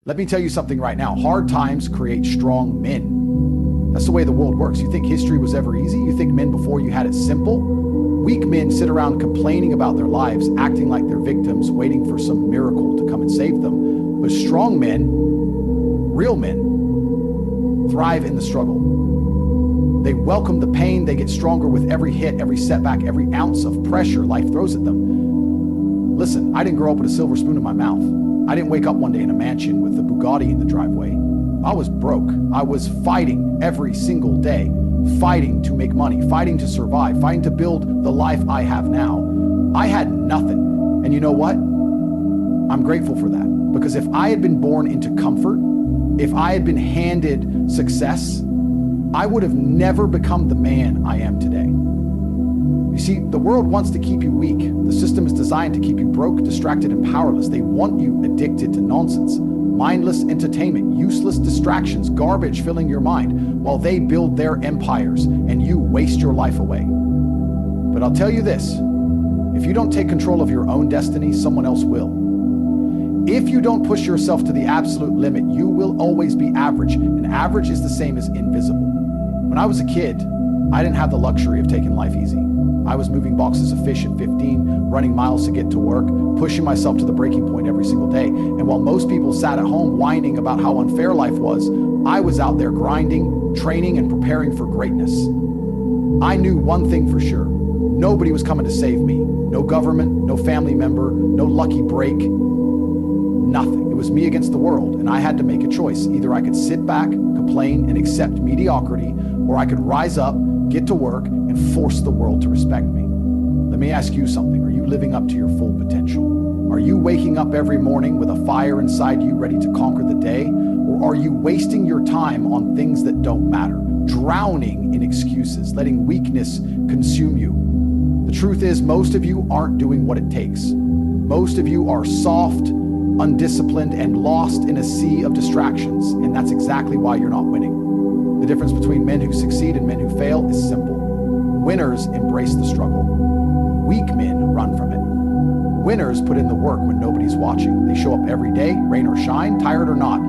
Let me tell you something right now. Hard times create strong men. That's the way the world works. You think history was ever easy? You think men before you had it simple? Weak men sit around complaining about their lives, acting like they're victims, waiting for some miracle to come and save them. But strong men, real men, thrive in the struggle. They welcome the pain. They get stronger with every hit, every setback, every ounce of pressure life throws at them. Listen, I didn't grow up with a silver spoon in my mouth. I didn't wake up one day in a mansion with a Bugatti in the driveway. I was broke. I was fighting every single day, fighting to make money, fighting to survive, fighting to build the life I have now. I had nothing. And you know what? I'm grateful for that. Because if I had been born into comfort, if I had been handed success, I would have never become the man I am today. You see, the world wants to keep you weak. The system is designed to keep you broke, distracted, and powerless. They want you addicted to nonsense, mindless entertainment, useless distractions, garbage filling your mind, while they build their empires and you waste your life away. But I'll tell you this, if you don't take control of your own destiny, someone else will. If you don't push yourself to the absolute limit, you will always be average, and average is the same as invisible. When I was a kid, I didn't have the luxury of taking life easy. I was moving boxes of fish at 15, running miles to get to work, pushing myself to the breaking point every single day. And while most people sat at home whining about how unfair life was, I was out there grinding, training, and preparing for greatness. I knew one thing for sure. Nobody was coming to save me. No government, no family member, no lucky break, nothing. It was me against the world, and I had to make a choice. Either I could sit back, complain, and accept mediocrity, or I could rise up, get to work, and force the world to respect me. Let me ask you something. Are you living up to your full potential? Are you waking up every morning with a fire inside you ready to conquer the day? Or are you wasting your time on things that don't matter, drowning in excuses, letting weakness consume you? The truth is, most of you aren't doing what it takes. Most of you are soft, undisciplined, and lost in a sea of distractions, and that's exactly why you're not winning. The difference between men who succeed and men who fail is simple. Winners embrace the struggle. Weak men run from it. Winners put in the work when nobody's watching. They show up every day, rain or shine, tired or not,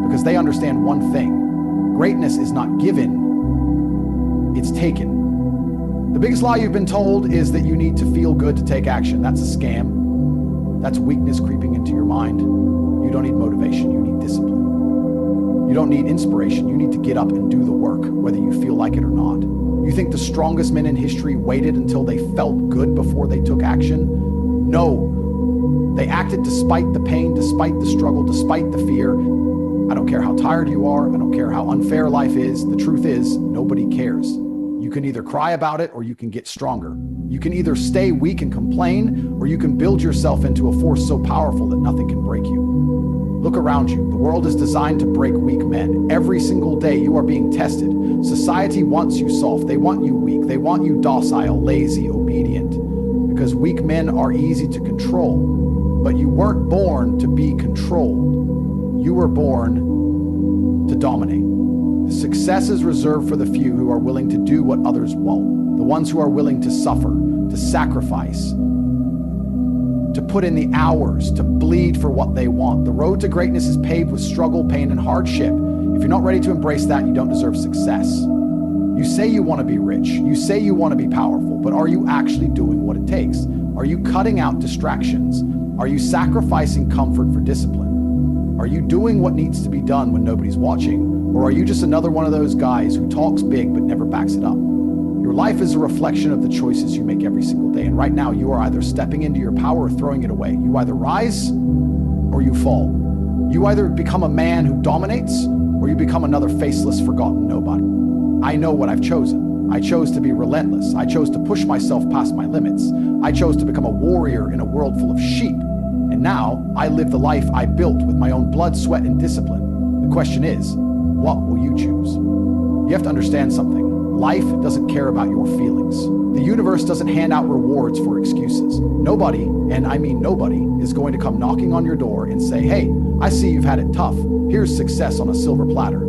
because they understand one thing. Greatness is not given, it's taken. The biggest lie you've been told is that you need to feel good to take action. That's a scam. That's weakness creeping into your mind. You don't need motivation, you need discipline. You don't need inspiration, you need to get up and do the work, whether you feel like it or not. You think the strongest men in history waited until they felt good before they took action? No. They acted despite the pain, despite the struggle, despite the fear. I don't care how tired you are, I don't care how unfair life is. The truth is, nobody cares. You can either cry about it or you can get stronger. You can either stay weak and complain, or you can build yourself into a force so powerful that nothing can break you. Look around you. The world is designed to break weak men. Every single day you are being tested. Society wants you soft. They want you weak. They want you docile, lazy, obedient. Because weak men are easy to control. But you weren't born to be controlled. You were born to dominate. Success is reserved for the few who are willing to do what others won't. The ones who are willing to suffer, to sacrifice, to put in the hours, to bleed for what they want. The road to greatness is paved with struggle, pain, and hardship. If you're not ready to embrace that, you don't deserve success. You say you want to be rich. You say you want to be powerful, but are you actually doing what it takes? Are you cutting out distractions? Are you sacrificing comfort for discipline? Are you doing what needs to be done when nobody's watching? Or are you just another one of those guys who talks big but never backs it up? Your life is a reflection of the choices you make every single day. And right now, you are either stepping into your power or throwing it away. You either rise or you fall. You either become a man who dominates or you become another faceless, forgotten nobody. I know what I've chosen. I chose to be relentless. I chose to push myself past my limits. I chose to become a warrior in a world full of sheep. And now I live the life I built with my own blood, sweat, and discipline. The question is, what will you choose? You have to understand something. Life doesn't care about your feelings. The universe doesn't hand out rewards for excuses. Nobody, and I mean nobody, is going to come knocking on your door and say, hey, I see you've had it tough. Here's success on a silver platter.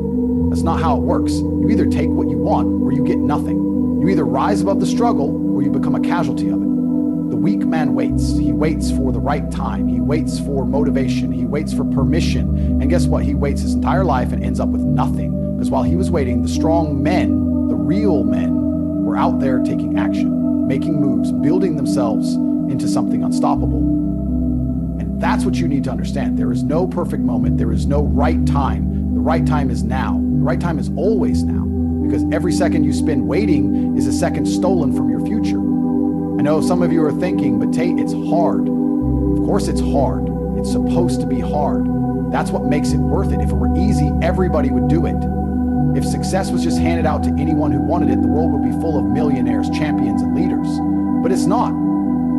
That's not how it works. You either take what you want or you get nothing. You either rise above the struggle or you become a casualty of it. The The weak man waits. He waits for the right time. He waits for motivation. He waits for permission. And guess what? He waits his entire life and ends up with nothing. Because while he was waiting, the strong men, the real men, were out there taking action, making moves, building themselves into something unstoppable. And that's what you need to understand. There is no perfect moment. There is no right time. The right time is now. The right time is always now. Because every second you spend waiting is a second stolen from your future. I know some of you are thinking, but Tate, it's hard. Of course it's hard. It's supposed to be hard. That's what makes it worth it. If it were easy, everybody would do it. If success was just handed out to anyone who wanted it, the world would be full of millionaires, champions, and leaders. But it's not,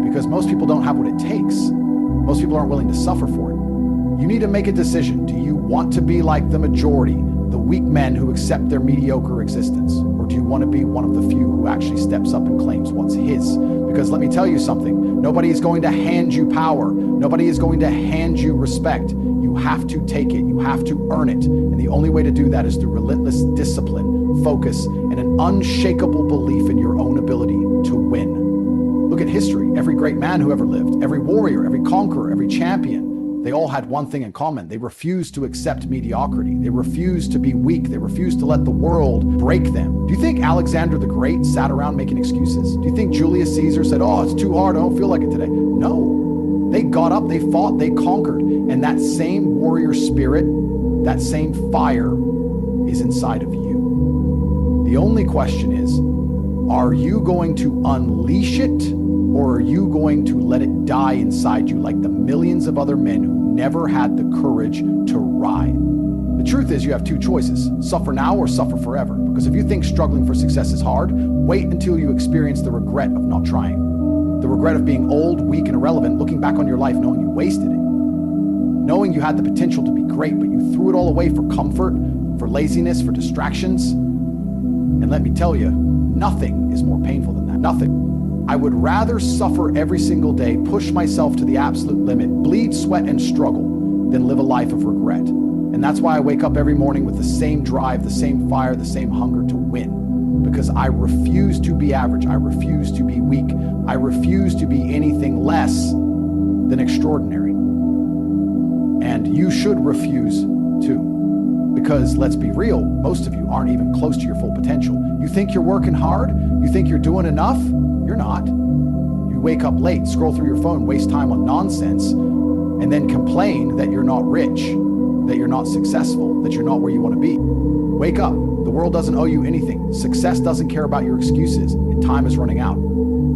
because most people don't have what it takes. Most people aren't willing to suffer for it. You need to make a decision. Do you want to be like the majority, the weak men who accept their mediocre existence? Or do you want to be one of the few who actually steps up and claims what's his? Because let me tell you something, nobody is going to hand you power. Nobody is going to hand you respect. You have to take it. You have to earn it. And the only way to do that is through relentless discipline, focus, and an unshakable belief in your own ability to win. Look at history. Every great man who ever lived, every warrior, every conqueror, every champion, they all had one thing in common. They refused to accept mediocrity. They refused to be weak. They refused to let the world break them. Do you think Alexander the Great sat around making excuses? Do you think Julius Caesar said, oh, it's too hard, I don't feel like it today? No. They got up, they fought, they conquered. And that same warrior spirit, that same fire is inside of you. The only question is, are you going to unleash it, or are you going to let it die inside you like the millions of other men who never had the courage to ride? The truth is, you have two choices: suffer now or suffer forever. Because if you think struggling for success is hard, wait until you experience the regret of not trying. The regret of being old, weak, and irrelevant, looking back on your life knowing you wasted it. Knowing you had the potential to be great, but you threw it all away for comfort, for laziness, for distractions. And let me tell you, nothing is more painful than that. Nothing. I would rather suffer every single day, push myself to the absolute limit, bleed, sweat, and struggle, than live a life of regret. And that's why I wake up every morning with the same drive, the same fire, the same hunger to win. Because I refuse to be average. I refuse to be weak. I refuse to be anything less than extraordinary. And you should refuse too. Because let's be real, most of you aren't even close to your full potential. You think you're working hard? You think you're doing enough? You're not. You wake up late, scroll through your phone, waste time on nonsense, and then complain that you're not rich, that you're not successful, that you're not where you want to be. Wake up. The world doesn't owe you anything. Success doesn't care about your excuses, and time is running out.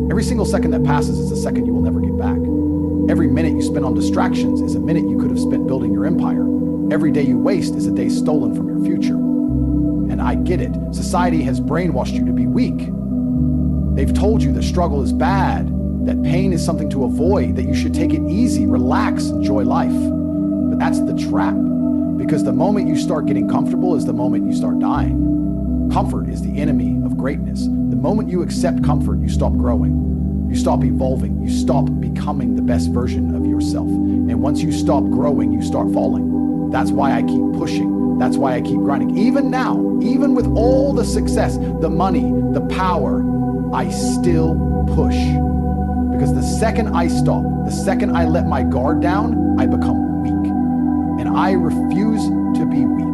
Every single second that passes is a second you will never get back. Every minute you spend on distractions is a minute you could have spent building your empire. Every day you waste is a day stolen from your future. And I get it. Society has brainwashed you to be weak. They've told you that struggle is bad, that pain is something to avoid, that you should take it easy, relax, enjoy life. But that's the trap. Because the moment you start getting comfortable is the moment you start dying. Comfort is the enemy of greatness. The moment you accept comfort, you stop growing. You stop evolving. You stop becoming the best version of yourself. And once you stop growing, you start falling. That's why I keep pushing. That's why I keep grinding. Even now, even with all the success, the money, the power, I still push. Because the second I stop, the second I let my guard down, I become weak. And I refuse to be weak.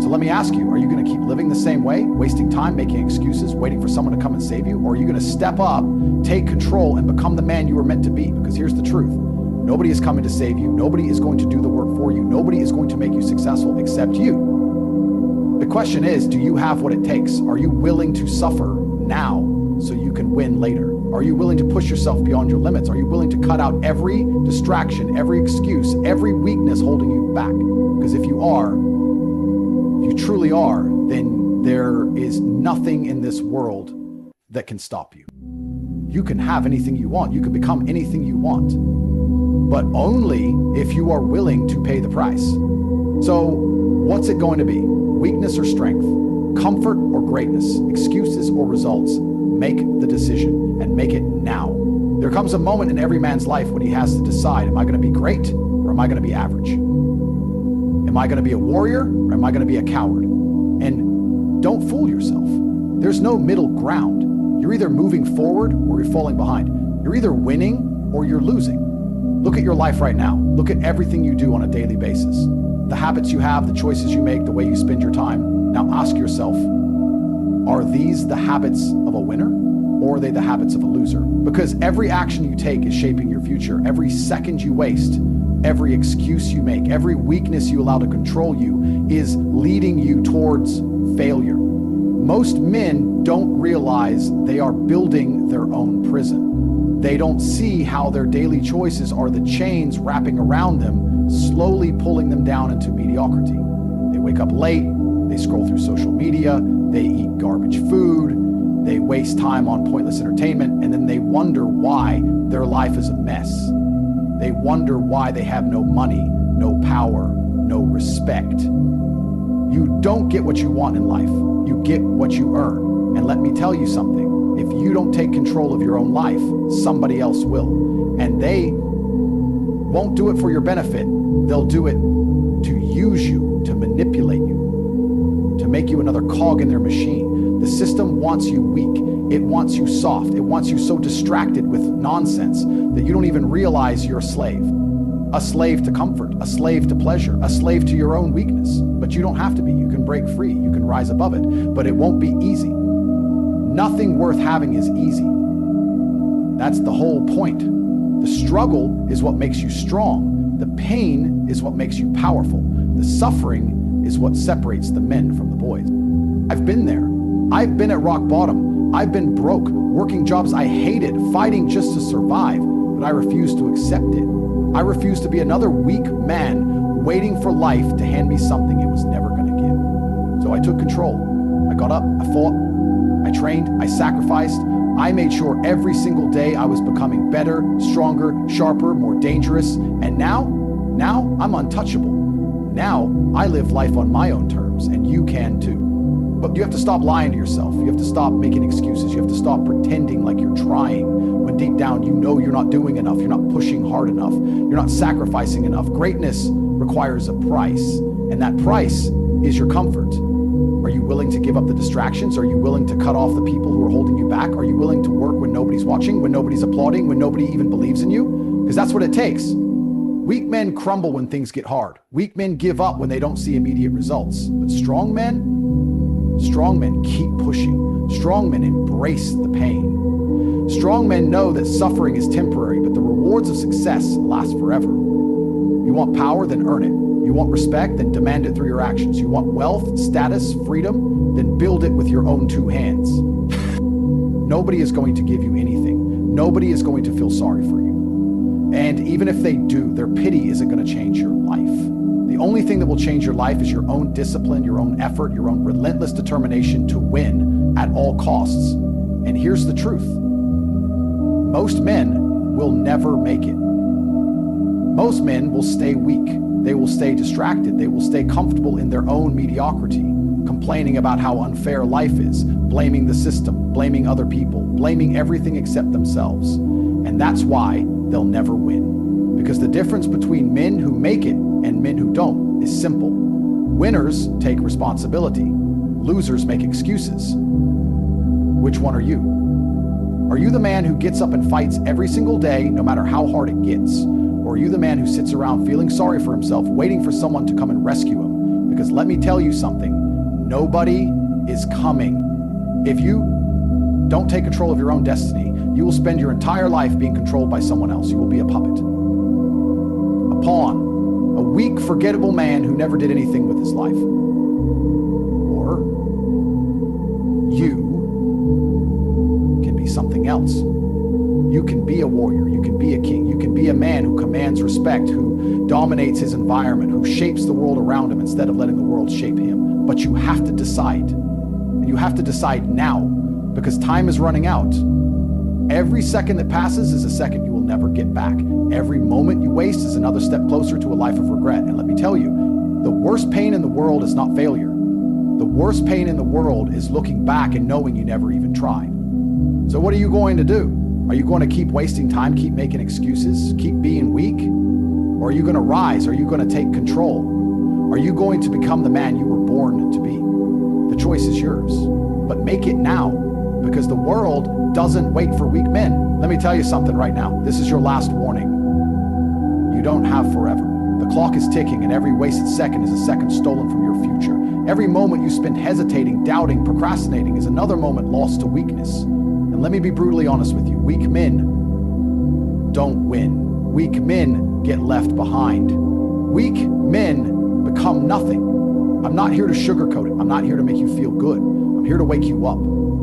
So let me ask you, are you going to keep living the same way, wasting time, making excuses, waiting for someone to come and save you? Or are you going to step up, take control, and become the man you were meant to be? Because here's the truth. Nobody is coming to save you. Nobody is going to do the work for you. Nobody is going to make you successful except you. The question is, do you have what it takes? Are you willing to suffer now so you can win later? Are you willing to push yourself beyond your limits? Are you willing to cut out every distraction, every excuse, every weakness holding you back? Because if you are, if you truly are, then there is nothing in this world that can stop you. You can have anything you want. You can become anything you want, but only if you are willing to pay the price. So what's it going to be? Weakness or strength? Comfort or greatness? Excuses or results? Make the decision and make it now. There comes a moment in every man's life when he has to decide, am I going to be great or am I going to be average? Am I going to be a warrior or am I going to be a coward? And don't fool yourself. There's no middle ground. You're either moving forward or you're falling behind. You're either winning or you're losing. Look at your life right now. Look at everything you do on a daily basis. The habits you have, the choices you make, the way you spend your time. Now ask yourself, are these the habits of a winner or are they the habits of a loser? Because every action you take is shaping your future. Every second you waste, every excuse you make, every weakness you allow to control you is leading you towards failure. Most men don't realize they are building their own prison. They don't see how their daily choices are the chains wrapping around them, slowly pulling them down into mediocrity. They wake up late, they scroll through social media, they eat garbage food, they waste time on pointless entertainment, and then they wonder why their life is a mess. They wonder why they have no money, no power, no respect. You don't get what you want in life. You get what you earn. And let me tell you something. If you don't take control of your own life, somebody else will. And they won't do it for your benefit. They'll do it to use you, to manipulate you, to make you another cog in their machine. The system wants you weak. It wants you soft. It wants you so distracted with nonsense that you don't even realize you're a slave. A slave to comfort, a slave to pleasure, a slave to your own weakness. But you don't have to be. You can break free. You can rise above it. But it won't be easy. Nothing worth having is easy. That's the whole point. The struggle is what makes you strong. The pain is what makes you powerful. The suffering is what separates the men from the boys. I've been there. I've been at rock bottom. I've been broke, working jobs I hated, fighting just to survive, but I refused to accept it. I refused to be another weak man waiting for life to hand me something it was never going to give. So I took control. I got up, I fought, I trained, I sacrificed. I made sure every single day I was becoming better, stronger, sharper, more dangerous. And now I'm untouchable. Now I live life on my own terms, and you can too. But you have to stop lying to yourself. You have to stop making excuses. You have to stop pretending like you're trying when deep down you know you're not doing enough. You're not pushing hard enough. You're not sacrificing enough. Greatness requires a price, and that price is your comfort. Are you willing to give up the distractions? Are you willing to cut off the people who are holding you back? Are you willing to work when nobody's watching, when nobody's applauding, when nobody even believes in you? Because that's what it takes. Weak men crumble when things get hard. Weak men give up when they don't see immediate results. But strong men keep pushing. Strong men embrace the pain. Strong men know that suffering is temporary, but the rewards of success last forever. You want power, then earn it. You want respect, then demand it through your actions. You want wealth, status, freedom, then build it with your own two hands. Nobody is going to give you anything. Nobody is going to feel sorry for you. And even if they do, their pity isn't going to change your life. The only thing that will change your life is your own discipline, your own effort, your own relentless determination to win at all costs. And here's the truth. Most men will never make it. Most men will stay weak. They will stay distracted. They will stay comfortable in their own mediocrity, complaining about how unfair life is, blaming the system, blaming other people, blaming everything except themselves. And that's why they'll never win. Because the difference between men who make it and men who don't is simple. Winners take responsibility. Losers make excuses. Which one are you? Are you the man who gets up and fights every single day, no matter how hard it gets? Or are you the man who sits around feeling sorry for himself, waiting for someone to come and rescue him? Because let me tell you something, nobody is coming. If you don't take control of your own destiny, you will spend your entire life being controlled by someone else. You will be a puppet, a pawn, a weak, forgettable man who never did anything with his life. Or you can be something else. You can be a warrior, you can be a king, you can be a man who commands respect, who dominates his environment, who shapes the world around him instead of letting the world shape him. But you have to decide. And you have to decide now, because time is running out. Every second that passes is a second you will never get back. Every moment you waste is another step closer to a life of regret. And let me tell you, the worst pain in the world is not failure. The worst pain in the world is looking back and knowing you never even tried. So what are you going to do? Are you going to keep wasting time, keep making excuses, keep being weak? Or are you going to rise? Are you going to take control? Are you going to become the man you were born to be? The choice is yours, but make it now. because the world doesn't wait for weak men. Let me tell you something right now. This is your last warning. You don't have forever. The clock is ticking, and every wasted second is a second stolen from your future. Every moment you spend hesitating, doubting, procrastinating is another moment lost to weakness. And let me be brutally honest with you. Weak men don't win. Weak men get left behind. Weak men become nothing. I'm not here to sugarcoat it. I'm not here to make you feel good. I'm here to wake you up.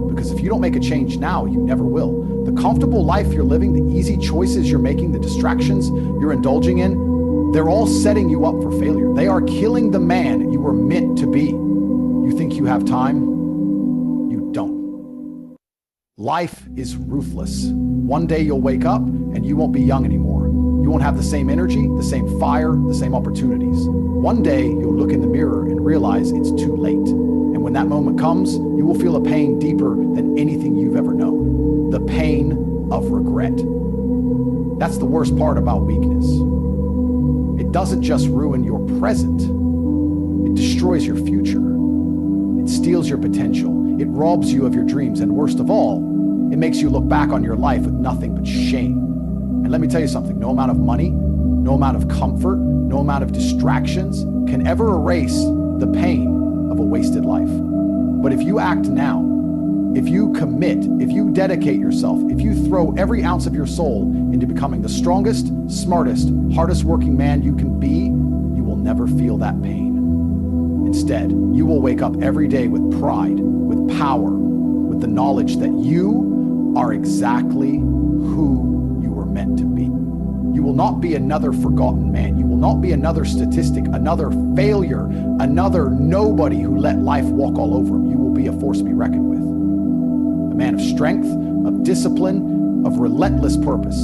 Because if you don't make a change now, you never will. The comfortable life you're living, the easy choices you're making, the distractions you're indulging in, they're all setting you up for failure. They are killing the man you were meant to be. You think you have time? You don't. Life is ruthless. One day you'll wake up and you won't be young anymore. You won't have the same energy, the same fire, the same opportunities. One day you'll look in the mirror and realize it's too late. And when that moment comes, you will feel a pain deeper than anything you've ever known. The pain of regret. That's the worst part about weakness. It doesn't just ruin your present. It destroys your future. It steals your potential. It robs you of your dreams. And worst of all, it makes you look back on your life with nothing but shame. And let me tell you something. No amount of money, no amount of comfort, no amount of distractions can ever erase the pain of a wasted life. But if you act now, if you commit, if you dedicate yourself, if you throw every ounce of your soul into becoming the strongest, smartest, hardest working man you can be, you will never feel that pain. Instead, you will wake up every day with pride, with power, with the knowledge that you are exactly who you were meant to be. You will not be another forgotten man. You will not be another statistic, another failure, another nobody who let life walk all over him. You will be a force to be reckoned with. A man of strength, of discipline, of relentless purpose.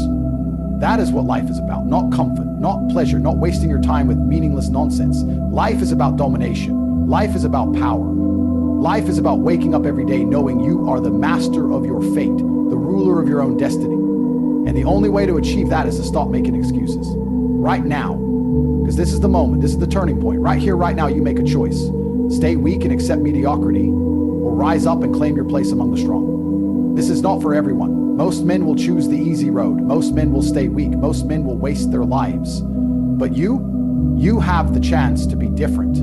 That is what life is about. Not comfort, not pleasure, not wasting your time with meaningless nonsense. Life is about domination. Life is about power. Life is about waking up every day knowing you are the master of your fate, the ruler of your own destiny. And the only way to achieve that is to stop making excuses. Right now, because this is the moment, this is the turning point. Right here, right now, you make a choice. Stay weak and accept mediocrity, or rise up and claim your place among the strong. This is not for everyone. Most men will choose the easy road. Most men will stay weak. Most men will waste their lives. But you have the chance to be different.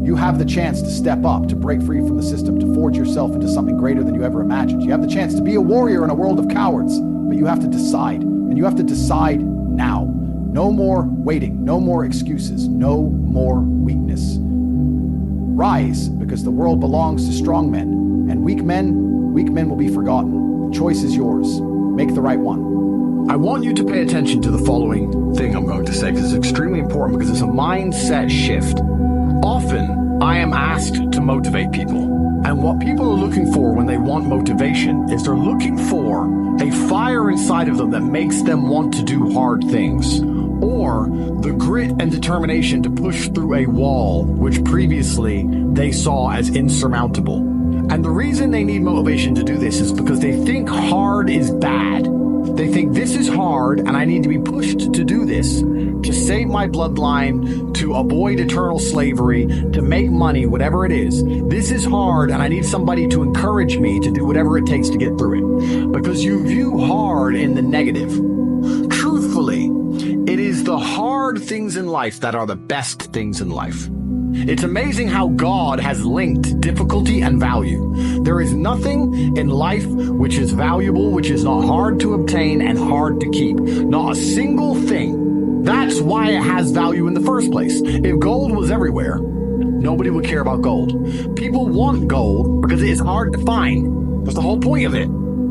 You have the chance to step up, to break free from the system, to forge yourself into something greater than you ever imagined. You have the chance to be a warrior in a world of cowards. But you have to decide, and you have to decide now. No more waiting, no more excuses, no more weakness. Rise, because the world belongs to strong men, and weak men will be forgotten. The choice is yours. Make the right one. I want you to pay attention to the following thing I'm going to say, because it's extremely important, because it's a mindset shift. Often, I am asked to motivate people, and what people are looking for when they want motivation is they're looking for a fire inside of them that makes them want to do hard things, or the grit and determination to push through a wall which previously they saw as insurmountable. And the reason they need motivation to do this is because they think hard is bad. They think this is hard and I need to be pushed to do this, to save my bloodline, to avoid eternal slavery, to make money, whatever it is. This is hard and I need somebody to encourage me to do whatever it takes to get through it. Because you view hard in the negative. Truthfully, it is the hard things in life that are the best things in life. It's amazing how God has linked difficulty and value. There is nothing in life which is valuable, which is not hard to obtain and hard to keep. Not a single thing. That's why it has value in the first place. If gold was everywhere, nobody would care about gold. People want gold because it is hard to find. That's the whole point of it.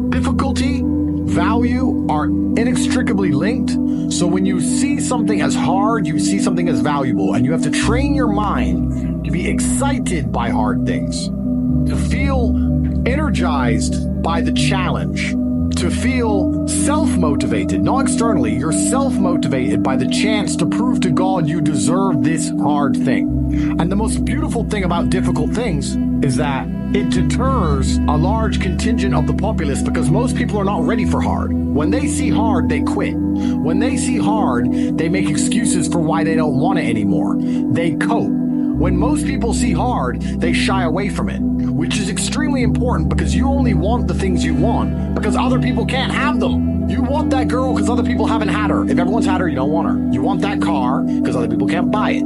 Difficulty, value are inextricably linked. So when you see something as hard, you see something as valuable, and you have to train your mind to be excited by hard things, to feel energized by the challenge, to feel self-motivated, not externally. You're self-motivated by the chance to prove to God you deserve this hard thing. And the most beautiful thing about difficult things is that it deters a large contingent of the populace, because most people are not ready for hard. When they see hard, they quit. When they see hard, they make excuses for why they don't want it anymore. They cope. When most people see hard, they shy away from it, which is extremely important because you only want the things you want because other people can't have them. You want that girl because other people haven't had her. If everyone's had her, you don't want her. You want that car because other people can't buy it.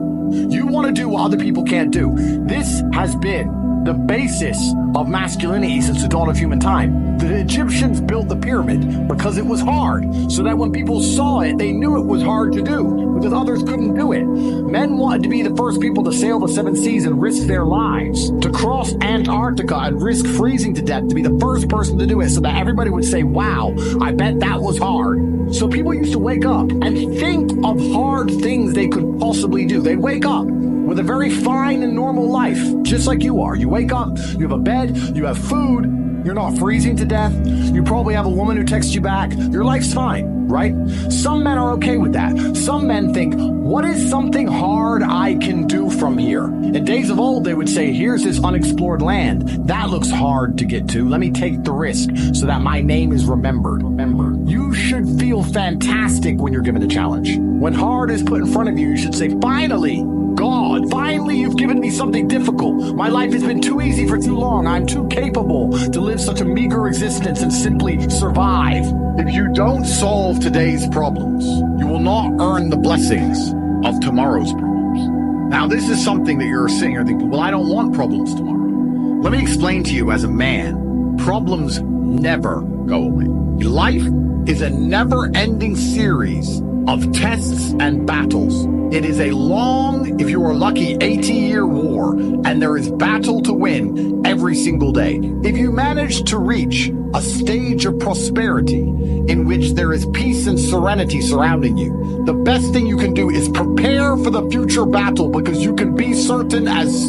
You want to do what other people can't do. This has been the basis of masculinity since the dawn of human time. The Egyptians built the pyramid because it was hard, so that when people saw it, they knew it was hard to do because others couldn't do it. Men wanted to be the first people to sail the 7 seas and risk their lives, to cross Antarctica and risk freezing to death, to be the first person to do it so that everybody would say, wow, I bet that was hard. So people used to wake up and think of hard things they could possibly do. They'd wake up with a very fine and normal life, just like you are. You wake up, you have a bed, you have food, you're not freezing to death, you probably have a woman who texts you back, your life's fine, right? Some men are okay with that. Some men think, what is something hard I can do from here? In days of old, they would say, here's this unexplored land. That looks hard to get to. Let me take the risk so that my name is remembered. Remember, you should feel fantastic when you're given a challenge. When hard is put in front of you, you should say, finally, God, finally you've given me something difficult. My life has been too easy for too long. I'm too capable to live such a meager existence and simply survive. If you don't solve today's problems, you will not earn the blessings of tomorrow's problems. Now, this is something that you're sitting here thinking, well, I don't want problems tomorrow. Let me explain to you as a man, problems never go away. Life is a never-ending series of tests and battles. It is a long, if you are lucky, 80-year war, and there is battle to win every single day. If you manage to reach a stage of prosperity in which there is peace and serenity surrounding you, the best thing you can do is prepare for the future battle, because you can be certain, as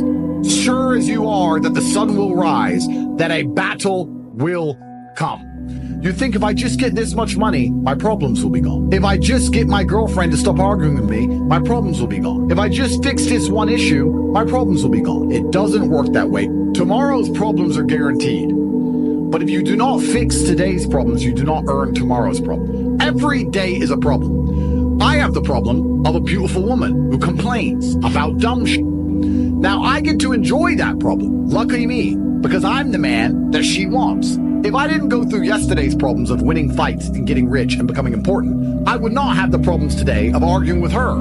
sure as you are that the sun will rise, that a battle will come. You think, if I just get this much money, my problems will be gone. If I just get my girlfriend to stop arguing with me, my problems will be gone. If I just fix this one issue, my problems will be gone. It doesn't work that way. Tomorrow's problems are guaranteed. But if you do not fix today's problems, you do not earn tomorrow's problem. Every day is a problem. I have the problem of a beautiful woman who complains about dumb shit. Now, I get to enjoy that problem. Lucky me, because I'm the man that she wants. If I didn't go through yesterday's problems of winning fights and getting rich and becoming important, I would not have the problems today of arguing with her.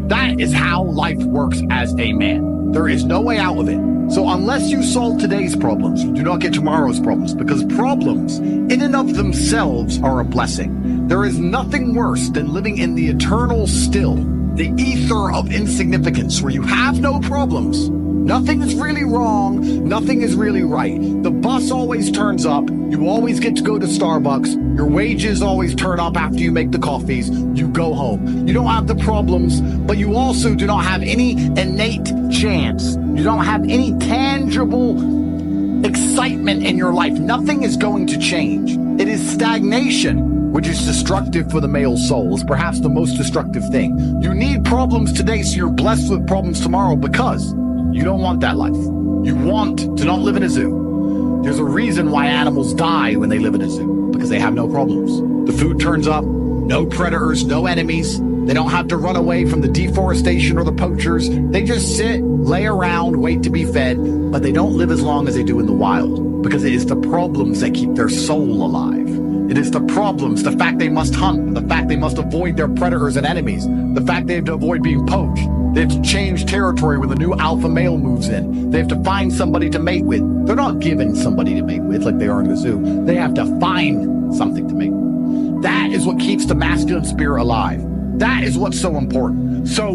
That is how life works as a man. There is no way out of it. So unless you solve today's problems, you do not get tomorrow's problems, because problems in and of themselves are a blessing. There is nothing worse than living in the eternal still, the ether of insignificance, where you have no problems. Nothing is really wrong. Nothing is really right. The bus always turns up. You always get to go to Starbucks. Your wages always turn up after you make the coffees. You go home. You don't have the problems, but you also do not have any innate chance. You don't have any tangible excitement in your life. Nothing is going to change. It is stagnation, which is destructive for the male soul. It's perhaps the most destructive thing. You need problems today so you're blessed with problems tomorrow, because you don't want that life. You want to not live in a zoo. There's a reason why animals die when they live in a zoo, because they have no problems. The food turns up, no predators, no enemies. They don't have to run away from the deforestation or the poachers. They just sit, lay around, wait to be fed, but they don't live as long as they do in the wild, because it is the problems that keep their soul alive. It is the problems, the fact they must hunt, the fact they must avoid their predators and enemies, the fact they have to avoid being poached. They have to change territory when the new alpha male moves in. They have to find somebody to mate with. They're not given somebody to mate with like they are in the zoo. They have to find something to mate with. That is what keeps the masculine spirit alive. That is what's so important. So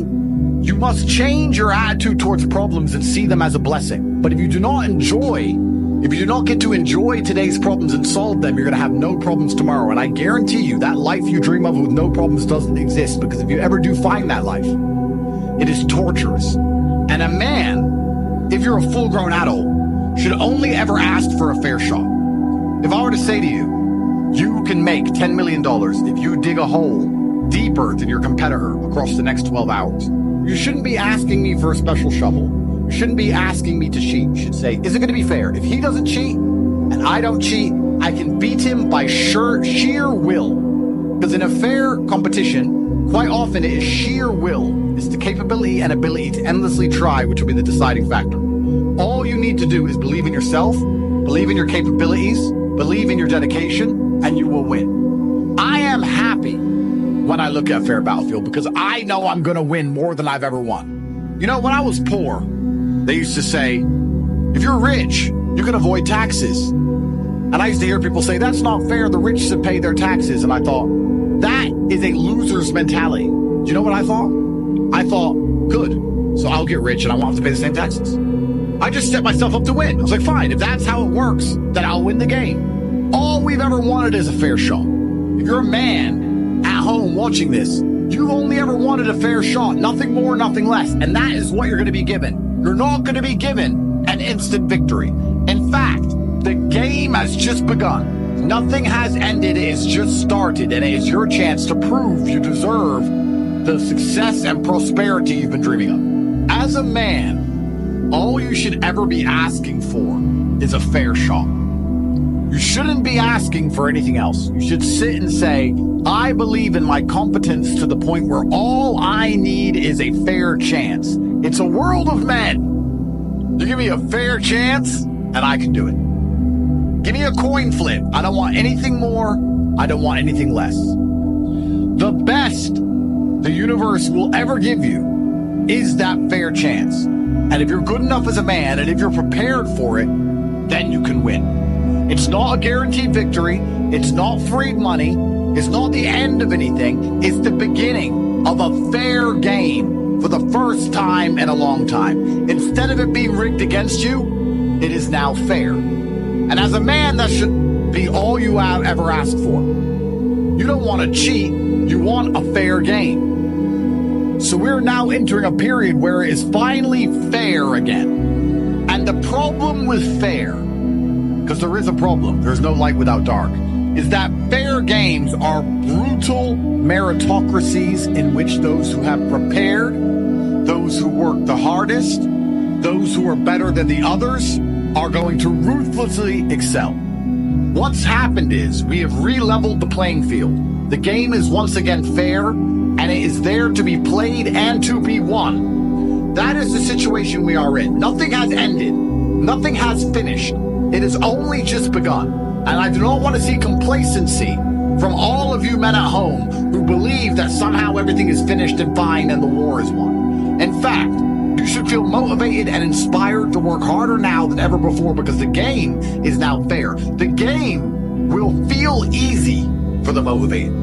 you must change your attitude towards problems and see them as a blessing. But if you do not get to enjoy today's problems and solve them, you're going to have no problems tomorrow. And I guarantee you that life you dream of with no problems doesn't exist, because if you ever do find that life, it is torturous. And a man, if you're a full-grown adult, should only ever ask for a fair shot. If I were to say to you, you can make $10 million if you dig a hole deeper than your competitor across the next 12 hours, you shouldn't be asking me for a special shovel. You shouldn't be asking me to cheat. You should say, is it going to be fair? If he doesn't cheat and I don't cheat, I can beat him by sheer will. Because in a fair competition, Quite often it is sheer will. It's the capability and ability to endlessly try which will be the deciding factor. All you need to do is believe in yourself, believe in your capabilities, believe in your dedication, and you will win. I am happy when I look at Fair Battlefield because I know I'm going to win more than I've ever won. You know, when I was poor, they used to say, if you're rich, you can avoid taxes. And I used to hear people say, that's not fair. The rich should pay their taxes. And I thought, that is a loser's mentality. Do you know what I thought? I thought, good. So I'll get rich and I won't have to pay the same taxes. I just set myself up to win. I was like, fine, if that's how it works, then I'll win the game. All we've ever wanted is a fair shot. If you're a man at home watching this, you've only ever wanted a fair shot, nothing more, nothing less. And that is what you're going to be given. You're not going to be given an instant victory. In fact, the game has just begun. Nothing has ended. It has just started. And it is your chance to prove you deserve the success and prosperity you've been dreaming of. As a man, all you should ever be asking for is a fair shot. You shouldn't be asking for anything else. You should sit and say, I believe in my competence to the point where all I need is a fair chance. It's a world of men. You give me a fair chance, and I can do it. Give me a coin flip. I don't want anything more. I don't want anything less. The best the universe will ever give you is that fair chance. And if you're good enough as a man, and if you're prepared for it, then you can win. It's not a guaranteed victory. It's not free money. It's not the end of anything. It's the beginning of a fair game for the first time in a long time. Instead of it being rigged against you, it is now fair. And as a man, that should be all you have ever asked for. You don't want to cheat. You want a fair game. So we're now entering a period where it is finally fair again. And the problem with fair, because there is a problem, there's no light without dark, is that fair games are brutal meritocracies in which those who have prepared, those who work the hardest, those who are better than the others, are going to ruthlessly excel. What's happened is we have re-leveled the playing field. The game is once again fair, and it is there to be played and to be won. That is the situation we are in. Nothing has ended. Nothing has finished. It has only just begun. And I do not want to see complacency from all of you men at home who believe that somehow everything is finished and fine and the war is won. In fact, you should feel motivated and inspired to work harder now than ever before because the game is now fair. The game will feel easy for the motivated.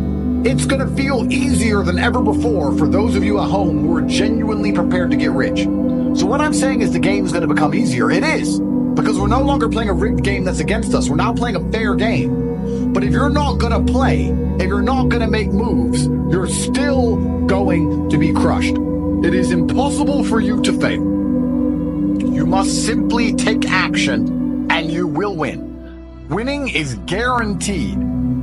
It's going to feel easier than ever before for those of you at home who are genuinely prepared to get rich. So what I'm saying is the game is going to become easier. It is. Because we're no longer playing a rigged game that's against us. We're now playing a fair game. But if you're not going to play, if you're not going to make moves, you're still going to be crushed. It is impossible for you to fail. You must simply take action and you will win. Winning is guaranteed.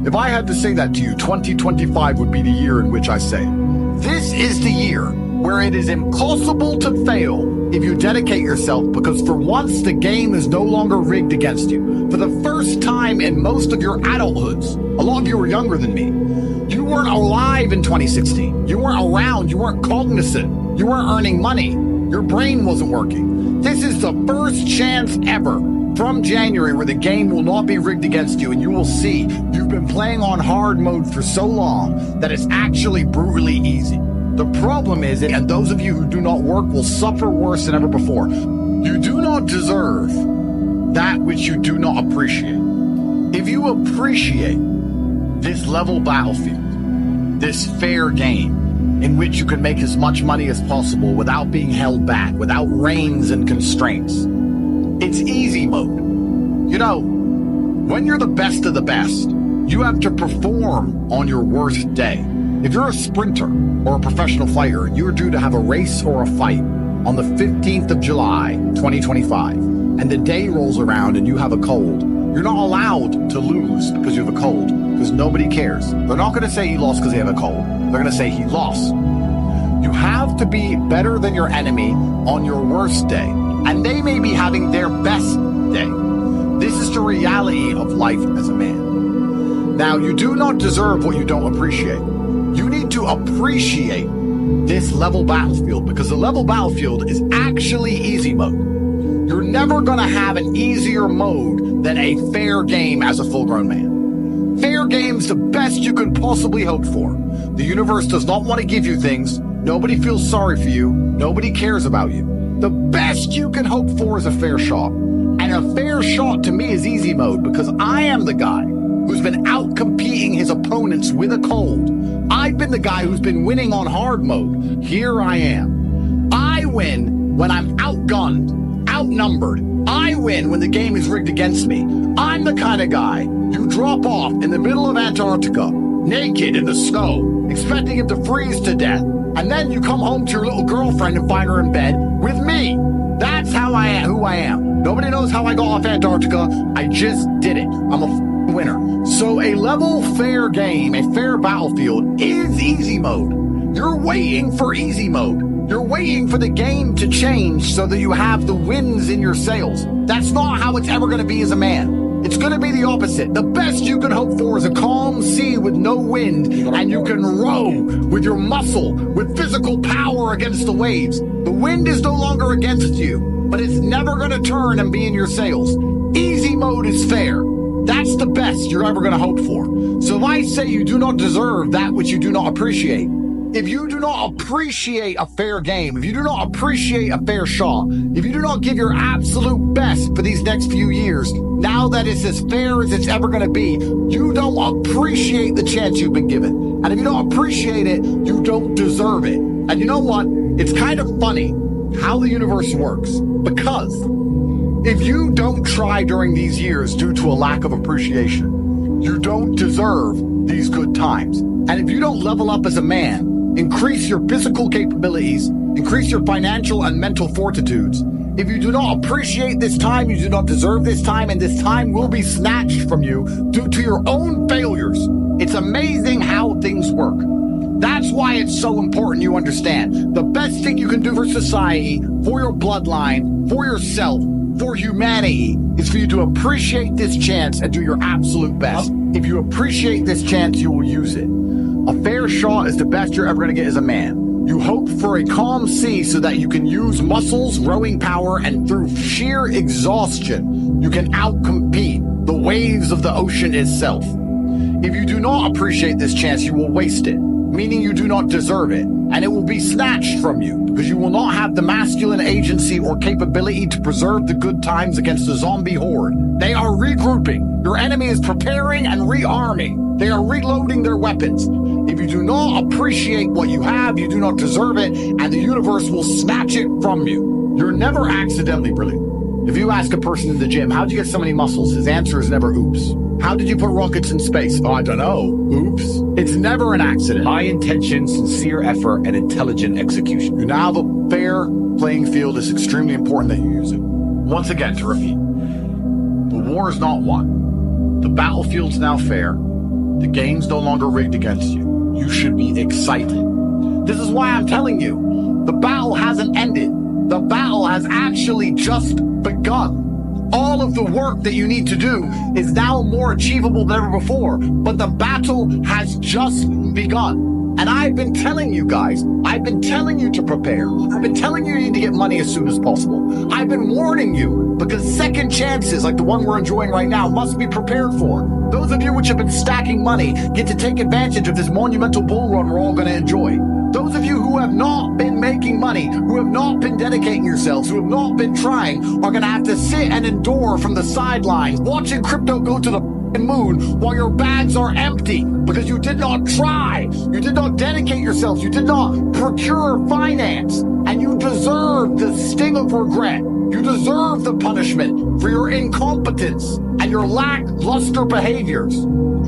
If I had to say that to you, 2025 would be the year in which I say it. This is the year where it is impossible to fail if you dedicate yourself, because for once the game is no longer rigged against you. For the first time in most of your adulthoods, a lot of you are younger than me, you weren't alive in 2016. You weren't around. You weren't cognizant. You weren't earning money. Your brain wasn't working. This is the first chance ever from January where the game will not be rigged against you, and you will see you've been playing on hard mode for so long that it's actually brutally easy. The problem is, and those of you who do not work will suffer worse than ever before, you do not deserve that which you do not appreciate. If you appreciate this level battlefield, this fair game in which you can make as much money as possible without being held back, without reins and constraints, it's easy mode. You know, when you're the best of the best, you have to perform on your worst day. If you're a sprinter or a professional fighter, you're due to have a race or a fight on the 15th of July, 2025, and the day rolls around and you have a cold, you're not allowed to lose because you have a cold, because nobody cares. They're not going to say he lost because they have a cold. They're going to say he lost. You have to be better than your enemy on your worst day, and they may be having their best day. This is the reality of life as a man. Now, you do not deserve what you don't appreciate. You need to to appreciate this level battlefield, because the level battlefield is actually easy mode. You're never going to have an easier mode than a fair game as a full-grown man. Fair game's the best you can possibly hope for. The universe does not want to give you things. Nobody feels sorry for you. Nobody cares about you. The best you can hope for is a fair shot. And a fair shot to me is easy mode, because I am the guy who's been out-competing his opponents with a cold. I've been the guy who's been winning on hard mode. Here I am. I win when I'm outgunned, outnumbered. I win when the game is rigged against me. I'm the kind of guy you drop off in the middle of Antarctica, naked in the snow, expecting him to freeze to death. And then you come home to your little girlfriend and find her in bed with me. That's how I am, who I am. Nobody knows how I got off Antarctica. I just did it. I'm a winner. So a level fair game, a fair battlefield is easy mode. You're waiting for easy mode. You're waiting for the game to change so that you have the winds in your sails. That's not how it's ever going to be as a man. It's going to be the opposite. The best you can hope for is a calm sea with no wind, and you can row with your muscle, with physical power against the waves. The wind is no longer against you, but it's never going to turn and be in your sails. Easy mode is fair. That's the best you're ever going to hope for. So if I say you do not deserve that which you do not appreciate, if you do not appreciate a fair game, if you do not appreciate a fair shot, if you do not give your absolute best for these next few years, now that it's as fair as it's ever going to be, you don't appreciate the chance you've been given. And if you don't appreciate it, you don't deserve it. And you know what? It's kind of funny how the universe works, because if you don't try during these years due to a lack of appreciation, you don't deserve these good times. And if you don't level up as a man, increase your physical capabilities, increase your financial and mental fortitudes, if you do not appreciate this time, you do not deserve this time, and this time will be snatched from you due to your own failures. It's amazing how things work. That's why it's so important you understand. The best thing you can do for society, for your bloodline, for yourself, for humanity, is for you to appreciate this chance and do your absolute best. If you appreciate this chance, you will use it. A fair shot is the best you're ever going to get as a man. You hope for a calm sea so that you can use muscles, rowing power, and through sheer exhaustion, you can outcompete the waves of the ocean itself. If you do not appreciate this chance, you will waste it, meaning you do not deserve it, and it will be snatched from you because you will not have the masculine agency or capability to preserve the good times against a zombie horde. They are regrouping. Your enemy is preparing and rearming. They are reloading their weapons. If you do not appreciate what you have, you do not deserve it, and the universe will snatch it from you. You're never accidentally brilliant. If you ask a person in the gym, how'd you get so many muscles? His answer is never oops. How did you put rockets in space? Oh, I don't know. Oops. It's never an accident. High intention, sincere effort, and intelligent execution. You now have a fair playing field. It's extremely important that you use it. Once again, to repeat, the war is not won. The battlefield's now fair. The game's no longer rigged against you. You should be excited. This is why I'm telling you, the battle hasn't ended. The battle has actually just begun. All of the work that you need to do is now more achievable than ever before, but the battle has just begun. And I've been telling you guys, I've been telling you to prepare. I've been telling you need to get money as soon as possible. I've been warning you because second chances like the one we're enjoying right now must be prepared for. Those of you which have been stacking money get to take advantage of this monumental bull run we're all going to enjoy. Those of you who have not been making money, who have not been dedicating yourselves, who have not been trying, are going to have to sit and endure from the sidelines, watching crypto go to the moon while your bags are empty because you did not try, you did not dedicate yourselves, you did not procure finance, and you deserve the sting of regret. You deserve the punishment for your incompetence and your lackluster behaviors.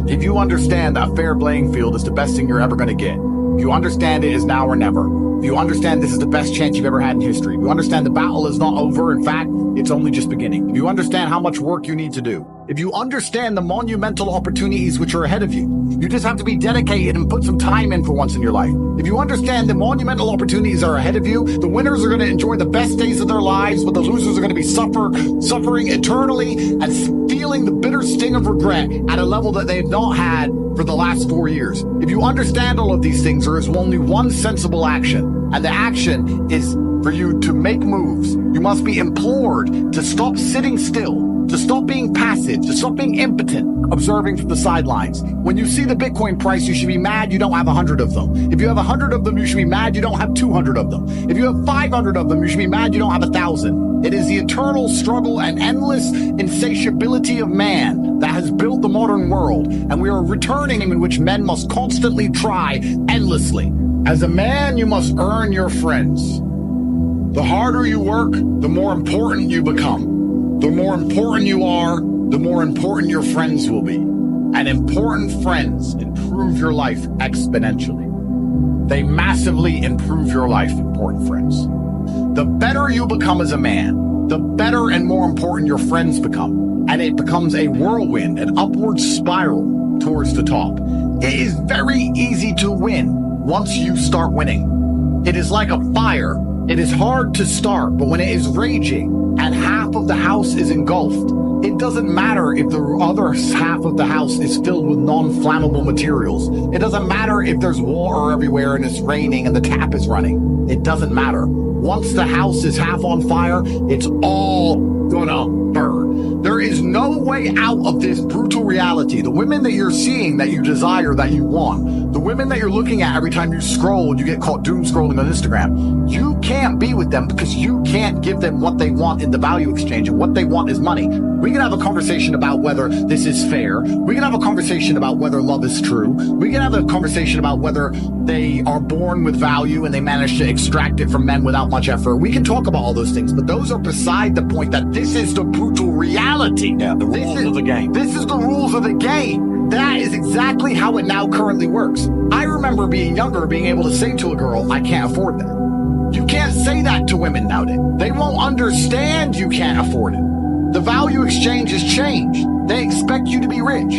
If you understand that fair playing field is the best thing you're ever going to get, if you understand it is now or never, if you understand this is the best chance you've ever had in history, if you understand the battle is not over, in fact, it's only just beginning, if you understand how much work you need to do, If you understand the monumental opportunities which are ahead of you, you just have to be dedicated and put some time in for once in your life. If you understand the monumental opportunities are ahead of you, the winners are going to enjoy the best days of their lives, but the losers are going to be suffering eternally and feeling the bitter sting of regret at a level that they've not had for the last 4 years. If you understand all of these things, there is only one sensible action, and the action is for you to make moves. You must be implored to stop sitting still, to stop being passive, to stop being impotent, observing from the sidelines. When you see the Bitcoin price, you should be mad you don't have 100 of them. If you have 100 of them, you should be mad you don't have 200 of them. If you have 500 of them, you should be mad you don't have 1,000. It is the eternal struggle and endless insatiability of man that has built the modern world, and we are returning in which men must constantly try endlessly. As a man, you must earn your friends. The harder you work, the more important you become. The more important you are, the more important your friends will be. And important friends improve your life exponentially. They massively improve your life, important friends. The better you become as a man, the better and more important your friends become. And it becomes a whirlwind, an upward spiral towards the top. It is very easy to win once you start winning. It is like a fire. It is hard to start, but when it is raging and half of the house is engulfed, it doesn't matter if the other half of the house is filled with non-flammable materials. It doesn't matter if there's water everywhere and it's raining and the tap is running. It doesn't matter. Once the house is half on fire, it's all gonna burn. There is no way out of this brutal reality. The women that you're seeing, that you desire, that you want, the women that you're looking at every time you scroll and you get caught doom scrolling on Instagram, you can't be with them because you can't give them what they want in the value exchange, and what they want is money. We can have a conversation about whether this is fair. We can have a conversation about whether love is true. We can have a conversation about whether they are born with value and they manage to extract it from men without much effort. We can talk about all those things, but those are beside the point. That this is the brutal reality. Yeah, the rules of the game. This is the rules of the game. That is exactly how it now currently works. I remember being younger, being able to say to a girl, I can't afford that. You can't say that to women nowadays. They won't understand you can't afford it. The value exchange has changed. They expect you to be rich.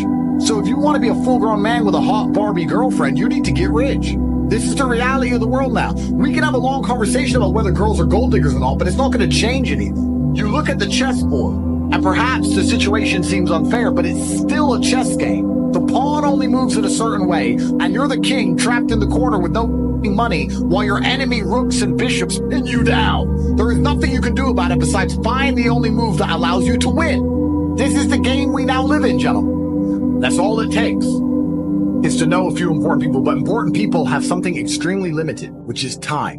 So if you want to be a full-grown man with a hot Barbie girlfriend, you need to get rich. This is the reality of the world now. We can have a long conversation about whether girls are gold diggers or not, but it's not going to change anything. You look at the chessboard, and perhaps the situation seems unfair, but it's still a chess game. The pawn only moves in a certain way, and you're the king trapped in the corner with no money while your enemy rooks and bishops pin you down. There is nothing you can do about it besides find the only move that allows you to win. This is the game we now live in, gentlemen. That's all it takes, is to know a few important people, but important people have something extremely limited, which is time.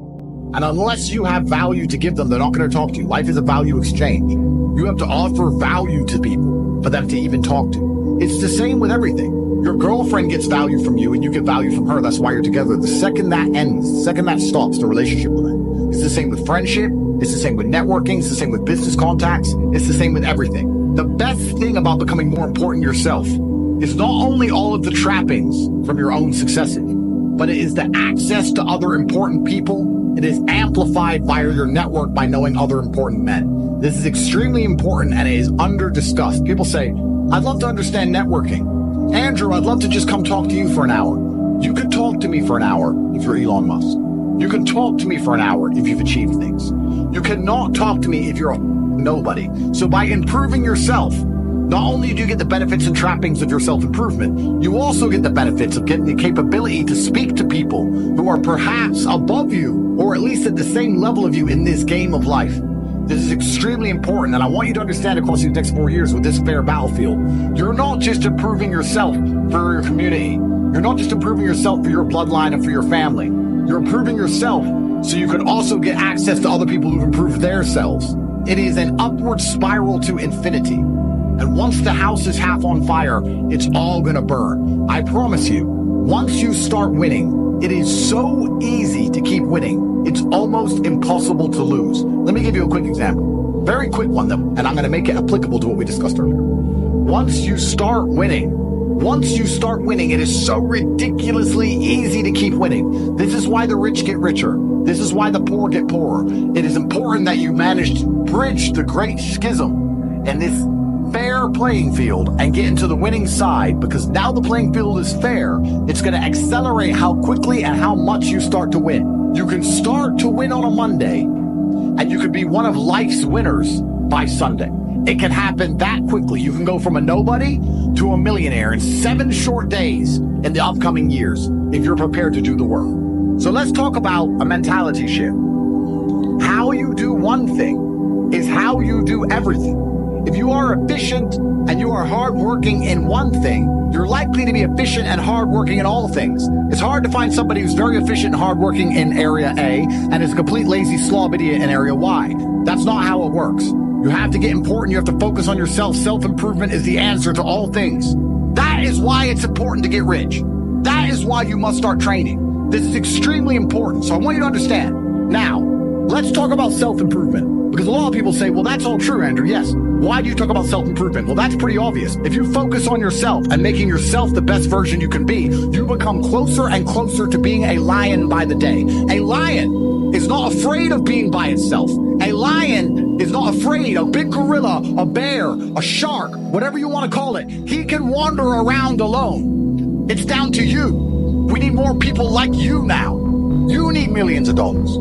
And unless you have value to give them, they're not going to talk to you. Life is a value exchange. You have to offer value to people for them to even talk to. It's the same with everything. Your girlfriend gets value from you and you get value from her. That's why you're together. The second that ends, the second that stops, the relationship will end. It's the same with friendship. It's the same with networking. It's the same with business contacts. It's the same with everything. The best thing about becoming more important yourself is not only all of the trappings from your own successes, but it is the access to other important people. It is amplified via your network by knowing other important men. This is extremely important, and it is under-discussed. People say, I'd love to understand networking. Andrew, I'd love to just come talk to you for an hour. You could talk to me for an hour if you're Elon Musk. You can talk to me for an hour if you've achieved things. You cannot talk to me if you're a nobody. So by improving yourself, not only do you get the benefits and trappings of your self-improvement, you also get the benefits of getting the capability to speak to people who are perhaps above you, or at least at the same level of you in this game of life. This is extremely important, and I want you to understand across these next 4 years with this fair battlefield, you're not just improving yourself for your community. You're not just improving yourself for your bloodline and for your family. You're improving yourself so you can also get access to other people who've improved themselves. It is an upward spiral to infinity. And once the house is half on fire, it's all gonna burn. I promise you, once you start winning, it is so easy to keep winning. It's almost impossible to lose. Let me give you a quick example. Very quick one though, and I'm gonna make it applicable to what we discussed earlier. Once you start winning, it is so ridiculously easy to keep winning. This is why the rich get richer. This is why the poor get poorer. It is important that you manage to bridge the great schism and this fair playing field and get into the winning side, because now the playing field is fair, it's going to accelerate how quickly and how much you start to win. You can start to win on a Monday, and you could be one of life's winners by Sunday. It can happen that quickly. You can go from a nobody to a millionaire in 7 short days in the upcoming years if you're prepared to do the work. So let's talk about a mentality shift. How you do one thing is how you do everything. If you are efficient and you are hardworking in one thing, you're likely to be efficient and hardworking in all things. It's hard to find somebody who's very efficient and hardworking in area A and is a complete lazy slob idiot in area Y. That's not how it works. You have to get important. You have to focus on yourself. Self-improvement is the answer to all things. That is why it's important to get rich. That is why you must start training. This is extremely important. So I want you to understand. Now, let's talk about self-improvement, because a lot of people say, well, that's all true, Andrew. Yes. Why do you talk about self-improvement? Well, that's pretty obvious. If you focus on yourself and making yourself the best version you can be, you become closer and closer to being a lion by the day. A lion is not afraid of being by itself. A lion is not afraid. A big gorilla, a bear, a shark, whatever you want to call it, he can wander around alone. It's down to you. We need more people like you now. You need millions of dollars.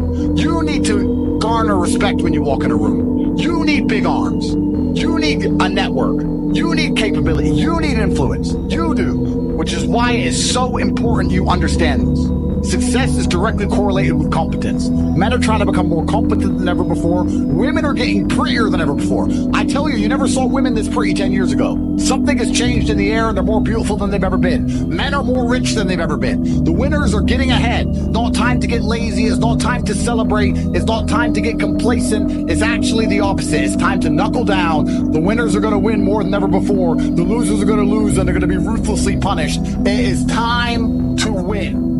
You need to garner respect when you walk in a room. You need big arms. You need a network. You need capability. You need influence. You do. Which is why it is so important you understand this. Success is directly correlated with competence. Men are trying to become more competent than ever before. Women are getting prettier than ever before. I tell you, you never saw women this pretty 10 years ago. Something has changed in the air, and they're more beautiful than they've ever been. Men are more rich than they've ever been. The winners are getting ahead. Not time to get lazy. It's not time to celebrate. It's not time to get complacent. It's actually the opposite. It's time to knuckle down. The winners are going to win more than ever before. The losers are going to lose, and they're going to be ruthlessly punished. It is time to win.